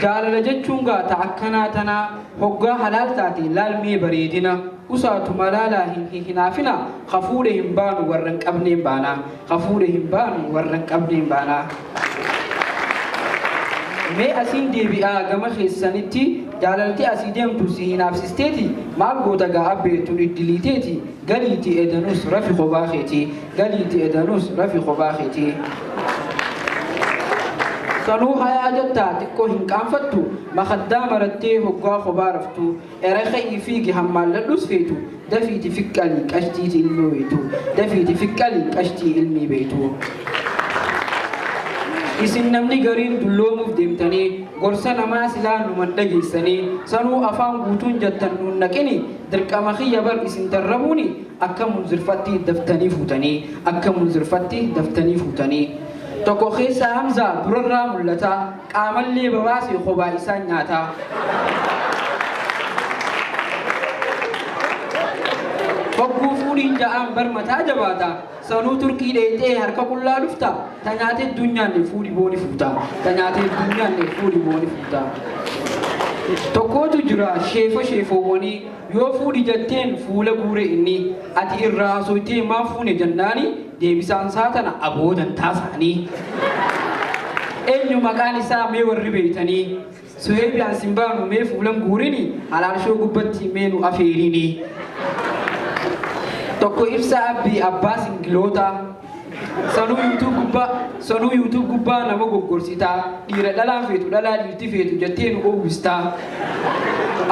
jaalala jechuun gaata akkanaa tanaa hoggaa halaal taate laalmee bareedina usaatu malaalaa hinaafina hafuudhe hin baanu warran qabneen baanaa hafuudhe hin baanu warran qabneen baanaa mee asiin deebi'aa gama keessanitti jaalalti asii deemtu si hinaafsisteeti maal goota gaa abbeetuun iddiliiteeti galiiti edanus rafi qobaakeeti galiiti edanus rafi qobaakeeti sanuu hayaa jettaa xiqqoo hin qaanfattu makaddaa marattee hoggaa qobaa raftu ereqee fiigi hammaalladhus feetu dafiiti fiqqalii qashtiiti ilmii beetu dafiiti fiqqalii qashtii ilmii beetu isin namni gariin dulloomuuf deemtanii gorsa namaa silaa numan dhageessanii sanuu afaan guutuun jettan nuun naqini dirqama kiyya bar isin darrabuuni akka munzirfatti daftanii fuutanii akka munzirfatti daftanii fuutanii tokko keessa hamzaa durarraa mul'ata qaamallee babaasee kophaa isaan nyaata hogguu fuudhiin ja'aan barmataa jabaata sanuu turkii dheetee harka qullaa dhufta tanyaatee addunyaan fuudhi booni fuuta tanyaatee addunyaan fuudhi booni fuuta tokkootu jira sheefowwanii yoo fuudhi jetteen fuula guure inni ati irraa hasoytee maa fuune jannaani deebisaan saatana aboodan taasaanii eenyu maqaan isaa mee warri beeytanii suheebiyaan simbaanu mee fuulan guurini halaalshoo gubbatti meenu afeerini tokko ibsa abbii abbaa singiloota sanuu yuutuub gubbaa nama goggorsitaa dhiira dhalaan feetu dhalaa dhiirti feetu jettee nu oowwistaa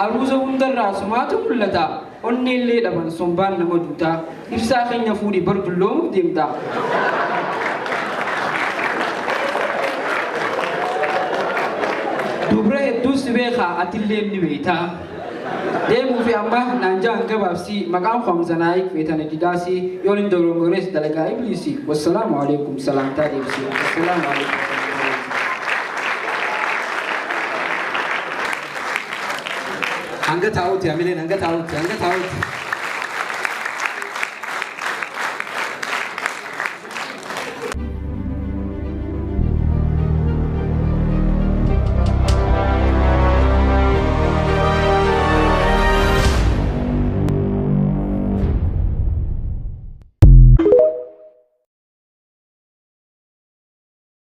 aruusa hundarraa sumaatu mul'ata onneellee dhaban sombaan nama duutaa ibsaa keenya fuudhi bar dulloomuuf deemta dubra hedduus beekaa atillee ni beeytaa deemuu fi amma naanjaan gabaabsi maqaan Hamzanaayik feetana didaasi yoon hin dorongores dalagaa ibliisi wassalaamu alaikum salaamtaa deebisi wassalaamu alaikum hanga taa'uuti amileen hanga taa'uuti